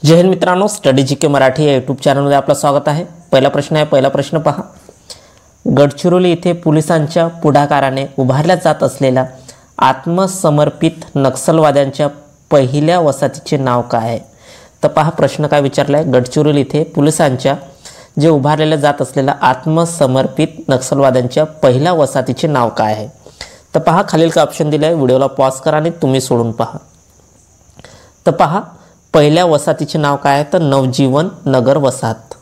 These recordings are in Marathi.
जय हिंद मित्रांनो, स्टडी जीके मराठी या यूट्यूब चॅनलमध्ये आपलं स्वागत आहे। पहिला प्रश्न आहे। पहिला प्रश्न पहा, गडचिरोली येथे पोलिसांच्या पुढाकाराने उभारल्या जात असलेल्या आत्मसमर्पित नक्षलवाद्यांच्या पहिल्या वसाहतीचे नाव काय आहे? तर पहा प्रश्न काय विचारला आहे, गडचिरोली येथे पोलिसांच्या जे उभारलेल्या जात असलेल्या आत्मसमर्पित नक्षलवाद्यांच्या पहिल्या वसाहतीचे नाव काय आहे? तर पहा खालील का ऑप्शन दिले आहे, व्हिडिओला पॉज करा आणि तुम्ही सोडून पहा। तर पहा पहिल्या वसाहतीचे नाव काय आहे, तर नवजीवन नगर वसाहत।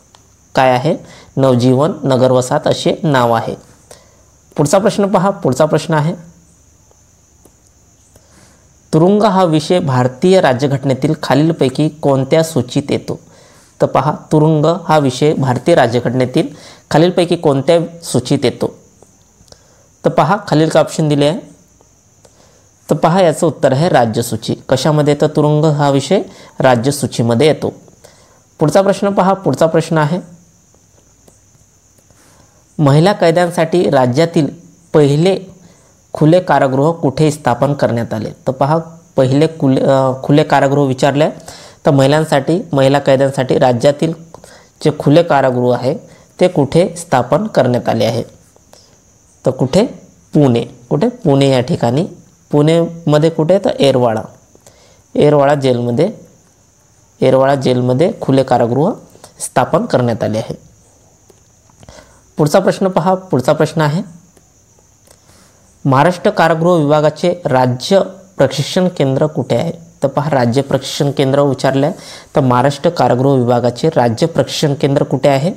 काय आहे? नवजीवन नगर वसाहत असे नाव आहे। पुढचा प्रश्न पहा, पुढचा प्रश्न आहे, तुरुंग हा विषय भारतीय राज्यघटनेतील खालीलपैकी कोणत्या सूचीत येतो? तर पहा तुरुंग हा विषय भारतीय राज्यघटनेतील खालीलपैकी कोणत्या सूचीत येतो? तर पहा खालील का ऑप्शन दिले आहे, तर पहा याचं उत्तर आहे राज्यसूची। कशामध्ये येतं? तुरुंग हा विषय राज्यसूचीमध्ये येतो। पुढचा प्रश्न पहा, पुढचा प्रश्न आहे, महिला कैद्यांसाठी राज्यातील पहिले खुले कारागृह कुठे स्थापन करण्यात आले? तर पहा पहिले खुले कारागृह विचारले, तर महिलांसाठी महिला कैद्यांसाठी राज्यातील जे खुले कारागृह आहे ते कुठे स्थापन करण्यात आले आहे? तर कुठे? पुणे। कुठे? पुणे या ठिकाणी। पुणेमध्ये कुठे? तर येरवाडा जेलमध्ये खुले कारागृह स्थापन करण्यात आले आहे। पुढचा प्रश्न पहा, पुढचा प्रश्न आहे, महाराष्ट्र कारागृह विभागाचे राज्य प्रशिक्षण केंद्र कुठे आहे? तर पहा राज्य प्रशिक्षण केंद्र विचारले आहे, तर महाराष्ट्र कारागृह विभागाचे राज्य प्रशिक्षण केंद्र कुठे आहे?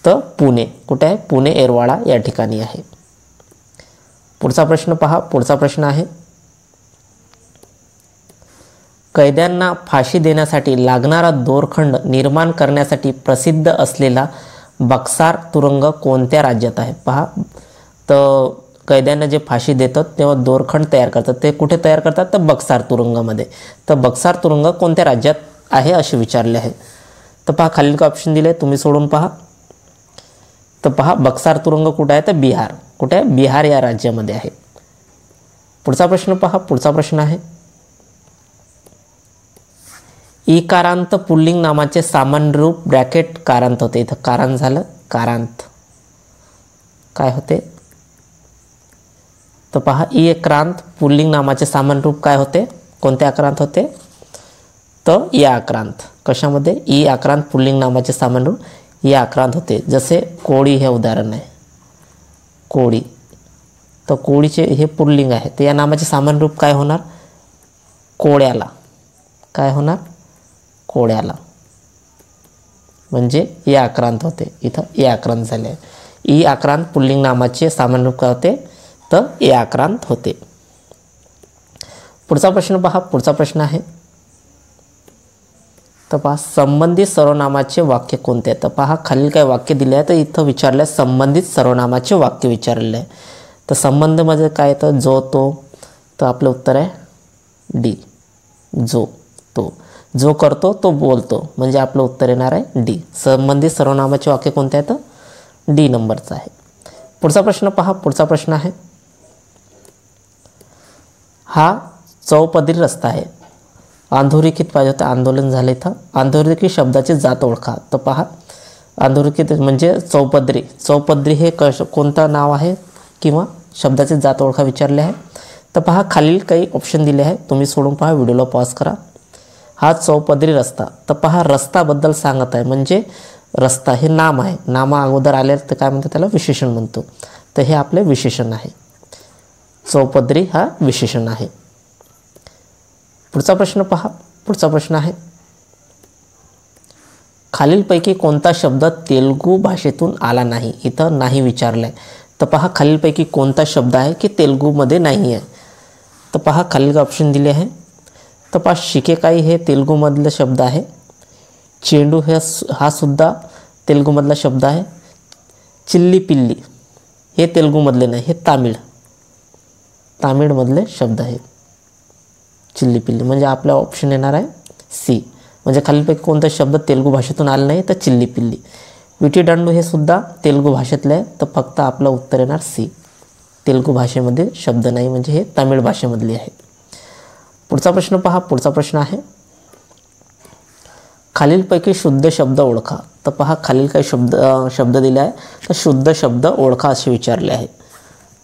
तर पुणे। कुठे आहे? पुणे येरवाडा या ठिकाणी आहे। पुढचा प्रश्न पहा, पुढचा प्रश्न आहे, कैद्यांना फाशी देण्यासाठी लागणारा दोरखंड निर्माण करण्यासाठी प्रसिद्ध असलेला बक्सार तुरुंग कोणत्या राज्यात आहे? पहा तर कैद्यांना जे फाशी देतात तेव्हा दोरखंड तयार करतात, ते कुठे तयार करतात? तर बक्सार तुरुंगामध्ये। तर बक्सार तुरुंग कोणत्या राज्यात आहे असे विचारले आहे? तर पहा खालील का ऑप्शन दिले, तुम्ही सोडून पहा। तर पहा बक्सार तुरुंग कुठे आहे? तर बिहार। कुठे आहे? बिहार या राज्यामध्ये आहे। पुढचा प्रश्न पहा, पुढचा प्रश्न आहे, इकारांत पुल्लिंग नामाचे सामान्य रूप ब्रॅकेट कारांत होते। इथं कारांत झालं, कारांत काय होते? तर पहा इक्रांत पुल्लिंग नामाचे सामान्य रूप काय होते? कोणते आक्रांत होते? तर या आक्रांत। कशामध्ये? ई आक्रांत पुल्लिंग नामाचे सामान्य रूप या आक्रांत होते। जसे कोळी हे उदाहरण आहे, कोळी। तर कोळीचे हे पुल्लिंग आहे, तर या नामाचे सामान्य रूप काय होणार? कोळ्याला। काय होणार? कोळ्याला, म्हणजे या आक्रांत होते। इथं या आक्रांत झाले आहे। ई आक्रांत पुल्लिंग नामाचे सामान्य रूप काय होते? तर या आक्रांत होते। पुढचा प्रश्न पहा, पुढचा प्रश्न आहे, तर पहा संबंधित सर्वनामाचे वाक्य कोणते आहे? तर पहा खालील काय वाक्य दिले आहे, तर इथं विचारलं आहे संबंधित सर्वनामाचे वाक्य विचारलेले आहे। तर संबंधमध्ये काय येतं? जो, तो। तर आपलं उत्तर आहे डी, जो, तो। जो करतो तो बोलतो, म्हणजे आपलं उत्तर येणार आहे डी। संबंधित सर्वनामाचे वाक्य कोणते आहेत? डी नंबरचं आहे। पुढचा प्रश्न पहा, पुढचा प्रश्न आहे, हा चौपदरी रस्ता आहे, अधोरेखित पाहिजे होतं, आंदोलन झालं इथं। अधोरेखित शब्दाची जात ओळखा। तर पहा अधोरेखित म्हणजे चौपदरी। चौपदरी हे कोणतं नाव आहे किंवा शब्दाची जात ओळखा विचारले आहे? तर पहा खालील काही ऑप्शन दिले आहे, तुम्ही सोडून पहा, व्हिडिओला पॉज करा। हा चौपदरी रस्ता, तर पहा रस्ताबद्दल सांगत आहे, म्हणजे रस्ता हे नाम आहे, नामा अगोदर आले तर काय म्हणतात? त्याला विशेषण म्हणतो। तर हे आपले विशेषण आहे, चौपदरी हा विशेषण आहे। पुढचा प्रश्न पहा, पुढचा प्रश्न आहे, खालीलपैकी कोणता शब्द तेलुगू भाषेतून आला नाही? इथं नाही विचारलं आहे। तर पहा खालीलपैकी कोणता शब्द आहे की तेलुगूमध्ये नाही आहे? तर पहा खालील ऑप्शन दिले आहे। तर पहा शिकेकाई हे तेलुगूमधलं शब्द आहे, चेंडू हा सुद्धा तेलुगूमधला शब्द आहे, चिल्ली पिल्ली हे तेलुगूमधले नाही, हे तामिळमधले शब्द आहे चिल्ली पिल्ली, म्हणजे आपला ऑप्शन येणार आहे सी। म्हणजे खालीलपैकी कोणता शब्द तेलुगू भाषेतून आला नाही? तर चिल्ली पिल्ली। विटी दांडू हे सुद्धा तेलुगू भाषेतले आहे, तर फक्त आपलं उत्तर येणार सी। तेलुगू भाषेमध्ये शब्द नाही, म्हणजे हे तमिळ भाषेमधले आहे। पुढचा प्रश्न पहा, पुढचा प्रश्न आहे, खालीलपैकी शुद्ध शब्द ओळखा. तर पहा खालील काही शब्द दिले आहे, तर शुद्ध शब्द ओळखा असे विचारले आहे.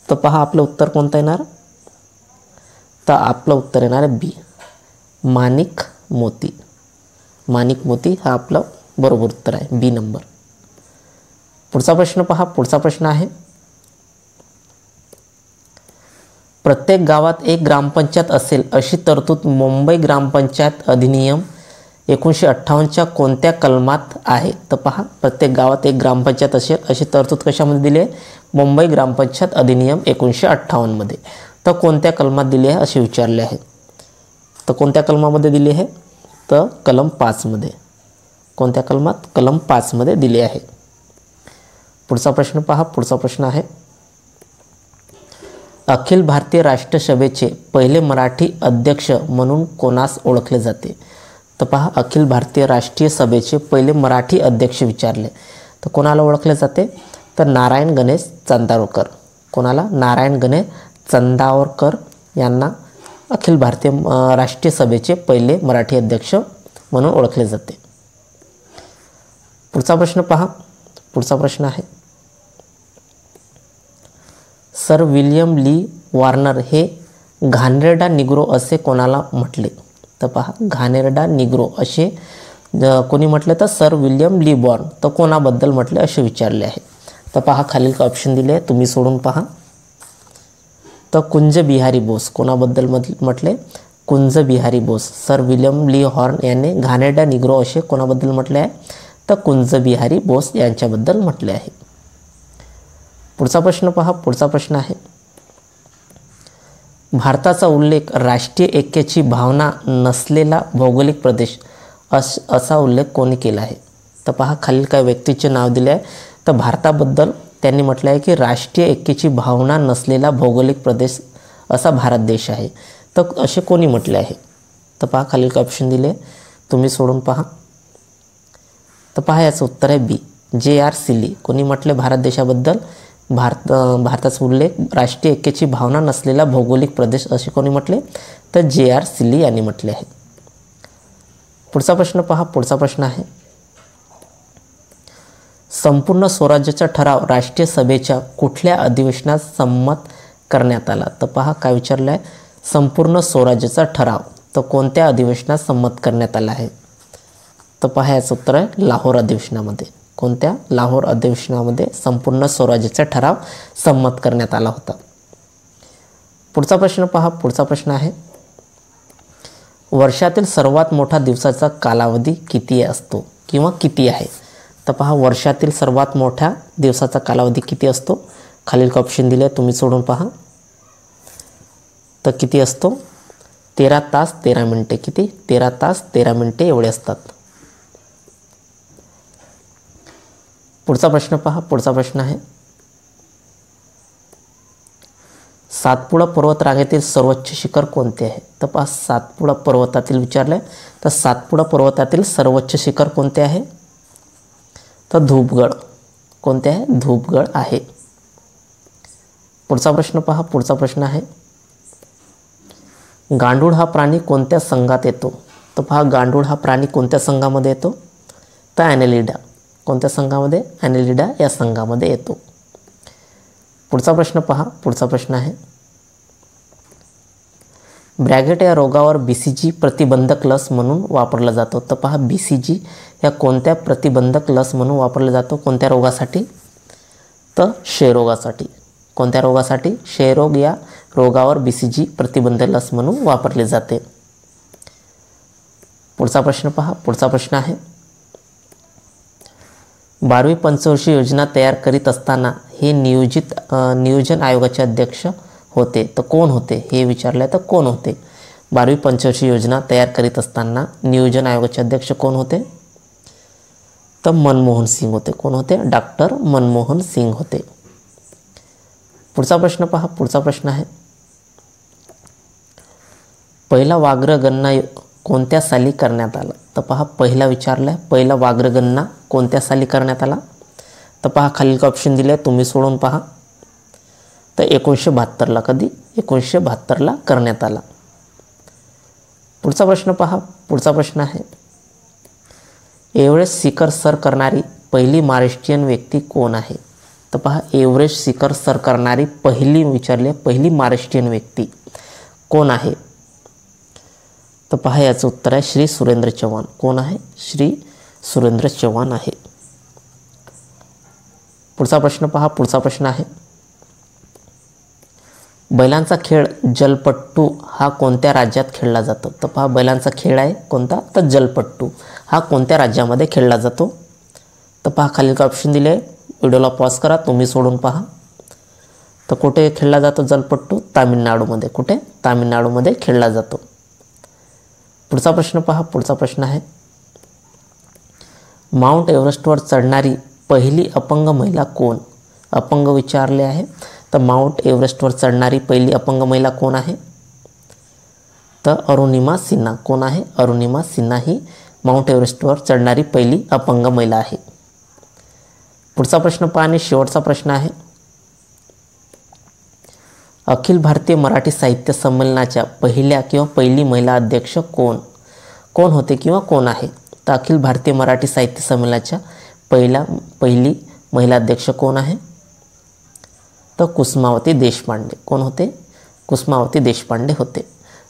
तर पहा आपलं उत्तर कोणतं येणार, तर आपलं उत्तर येणार आहे बी, माणिक मोती. माणिक मोती हा आपलं बरोबर उत्तर आहे, बी नंबर. पुढचा प्रश्न पहा. पुढचा प्रश्न आहे, प्रत्येक गावात एक ग्रामपंचायत असेल अशी तरतूद मुंबई ग्रामपंचायत अधिनियम 1958च्या कोणत्या कलमात आहे. तर पहा प्रत्येक गावात एक ग्रामपंचायत असेल अशी तरतूद कशामध्ये दिली आहे, मुंबई ग्रामपंचायत अधिनियम 1958 मध्ये. तर कोणत्या कलमात दिली आहे असे विचारले आहे. तर कोणत्या कलमामध्ये दिली आहे, तर कलम 5 मध्ये. कोणत्या कलमात, कलम 5 मध्ये दिली आहे. पुढचा प्रश्न पहा. पुढचा प्रश्न आहे, अखिल भारतीय राष्ट्रसभेचे पहिले मराठी अध्यक्ष म्हणून कोणास ओळखले जाते. तर पहा अखिल भारतीय राष्ट्रीय सभेचे पहिले मराठी अध्यक्ष विचारले, तर कोणाला ओळखले जाते, तर नारायण गणेश चंदावरकर. कोणाला, नारायण गणेश चंदावरकर यांना अखिल भारतीय राष्ट्रीय सभेचे पहिले मराठी अध्यक्ष म्हणून ओळखले जाते. पुढचा प्रश्न पहा. पुढचा प्रश्न आहे, सर विल्यम ली वार्नर हे घानेरडा निग्रो असे कोणाला म्हटले. तर पहा घानेरडा निग्रो असे कोणी म्हटले, तर सर विल्यम ली वार्न. तर कोणाबद्दल म्हटले असे विचारले आहे. तर पहा खालील ऑप्शन दिले आहे, तुम्ही सोडून पहा. तर कुंज बिहारी बोस. कोणाबद्दल म्हटले, कुंज बिहारी बोस. सर विल्यम ली हॉर्न याने घानेरडा निग्रो असे कोणाबद्दल म्हटले आहे, तर कुंज बिहारी बोस यांच्याबद्दल म्हटले आहे. पुढचा प्रश्न पहा. पुढचा प्रश्न आहे, भारताचा उल्लेख राष्ट्रीय ऐक्याची भावना नसलेला भौगोलिक प्रदेश असा उल्लेख कोणी केला आहे. तर पहा खालील काय व्यक्तीचे नाव दिले आहे. तर भारताबद्दल त्यांनी म्हटलं आहे की राष्ट्रीय ऐक्याची भावना नसलेला भौगोलिक प्रदेश असा भारत देश आहे. तर असे कोणी म्हटले आहे. तर पहा खालील काय ऑप्शन दिले, तुम्ही सोडून पहा. तर पहा याचं उत्तर आहे बी, जे.आर. सिली. कोणी म्हटले भारत देशाबद्दल भारताचा उल्लेख राष्ट्रीय ऐक्याची भावना नसलेला भौगोलिक प्रदेश असे कोणी म्हटले, तर जे.आर. सिली यांनी म्हटले आहे. पुढचा प्रश्न पहा. पुढचा प्रश्न आहे, संपूर्ण स्वराज्याचा ठराव राष्ट्रीय सभेच्या कुठल्या अधिवेशनात संमत करण्यात आला. तर पहा काय विचारलं आहे, संपूर्ण स्वराज्याचा ठराव तर कोणत्या अधिवेशनात संमत करण्यात आला आहे. तर पहा याचं उत्तर आहे लाहोर अधिवेशनामध्ये. कोणत्या, लाहोर अधिवेशनामध्ये संपूर्ण स्वराज्याचा ठराव संमत करण्यात आला होता. पुढचा प्रश्न पहा. पुढचा प्रश्न आहे, वर्षातील सर्वात मोठा दिवसाचा कालावधी किती असतो किंवा किती आहे. तर पहा वर्षातील सर्वात मोठ्या दिवसाचा कालावधी किती असतो. खालील ऑप्शन दिले, तुम्ही सोडून पहा. तर किती असतो, 13 तास 13 मिनिटे. किती, 13 तास 13 मिनिटे एवढे असतात. पुढचा प्रश्न पहा. पुढचा प्रश्न आहे, सातपुडा पर्वत रांगेतील सर्वोच्च शिखर कोणते आहे. तर पहा सातपुडा पर्वतातील विचारले, तर सातपुडा पर्वतातील सर्वोच्च शिखर कोणते आहे, तर धूपगड. कोणते आहे, धूपगड आहे. पुढचा प्रश्न पहा. पुढचा प्रश्न आहे, गांडूळ हा प्राणी कोणत्या संघात येतो. तर पहा गांडूळ हा प्राणी कोणत्या संघामध्ये येतो, तर ॲनेलिडा. कोणत्या संघामध्ये, ॲनेलिडा या संघामध्ये येतो. पुढचा प्रश्न पहा. पुढचा प्रश्न आहे, ब्रॅगेट या रोगावर BCG प्रतिबंधक लस म्हणून वापरला जातो. तर पहा BCG या कोणत्या प्रतिबंधक लस म्हणून वापरला जातो, कोणत्या रोगासाठी, तर क्षयरोगासाठी. कोणत्या रोगासाठी, क्षयरोग या रोगावर BCG प्रतिबंधक लस म्हणून वापरले जाते. पुढचा प्रश्न पहा. पुढचा प्रश्न आहे, 12वी पंचवर्षीय योजना तयार करीत असताना हे नियोजन आयोगाचे अध्यक्ष होते. तर कोण होते हे विचारले, तर कोण होते. 12वी पंचवर्षीय योजना तयार करीत असताना नियोजन आयोगाचे अध्यक्ष कोण होते, तर मनमोहन सिंग होते. कोण होते, डॉक्टर मनमोहन सिंग होते. पुढचा प्रश्न पहा. पुढचा प्रश्न आहे, पहिला व्याघ्र गणना कोणत्या साली करण्यात आला. तर पहा पहिला विचारला, पहिला व्याघ्र गणना कोणत्या साली करण्यात आला. तर पहा खालील ऑप्शन दिले, तुम्ही सोडून पहा. तर 1972ला. कधी, 1972ला करण्यात आला. पुढचा प्रश्न पहा. पुढचा प्रश्न आहे, एव्हरेस्ट शिखर सर करणारी पहिली महाराष्ट्रीयन व्यक्ती कोण आहे? तर पहा, एव्हरेस्ट शिखर सर करणारी पहिली महाराष्ट्रीयन व्यक्ती कोण आहे? तर पहा, याचं उत्तर आहे श्री सुरेंद्र चव्हाण. कोण आहे? श्री सुरेंद्र चव्हाण आहे. पुढचा प्रश्न पहा. पुढचा प्रश्न आहे, बैलांचा खेळ जलपट्टू हा कोणत्या राज्यात खेळला जातो? तर पहा, बैलांचा खेळ आहे कोणता? तर जलपट्टू. हा कोणत्या राज्यामध्ये खेळला जातो? तर पहा, खालील ऑप्शन दिले आहे. व्हिडिओला पॉज करा, तुम्ही सोडून पहा. तर कुठे खेळला जातो जलपट्टू? तामिळनाडूमध्ये. कुठे? तामिळनाडूमध्ये खेळला जातो. पुढचा प्रश्न पहा. पुढचा प्रश्न आहे, माउंट एव्हरेस्टवर चढणारी पहिली अपंग महिला कोण? अपंग विचारले आहे. तर माउंट एव्हरेस्टवर चढणारी पहिली अपंग महिला कोण आहे? तर अरुणिमा सिन्हा. कोण आहे? अरुणिमा सिन्हा ही माउंट एव्हरेस्टवर चढणारी पहिली अपंग महिला आहे. पुढचा प्रश्न पहा आणि शेवटचा प्रश्न आहे, अखिल भारतीय मराठी साहित्य संमेलनाच्या पहिली महिला अध्यक्ष कोण होते किंवा कोण आहे? तर अखिल भारतीय मराठी साहित्य संमेलनाच्या पहिली महिला अध्यक्ष कोण आहे? तर कुसुमावती देशपांडे. कोण होते? कुसुमावती देशपांडे होते.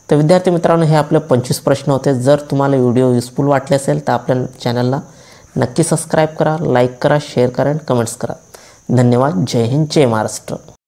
तर विद्यार्थी मित्रांनो, हे आपले 25 प्रश्न होते. जर तुम्हाला व्हिडिओ युजफुल वाटले असेल तर आपल्या चॅनलला नक्की सबस्क्राईब करा, लाईक करा, शेअर करा आणि कमेंट्स करा. धन्यवाद. जय हिंद, जय महाराष्ट्र.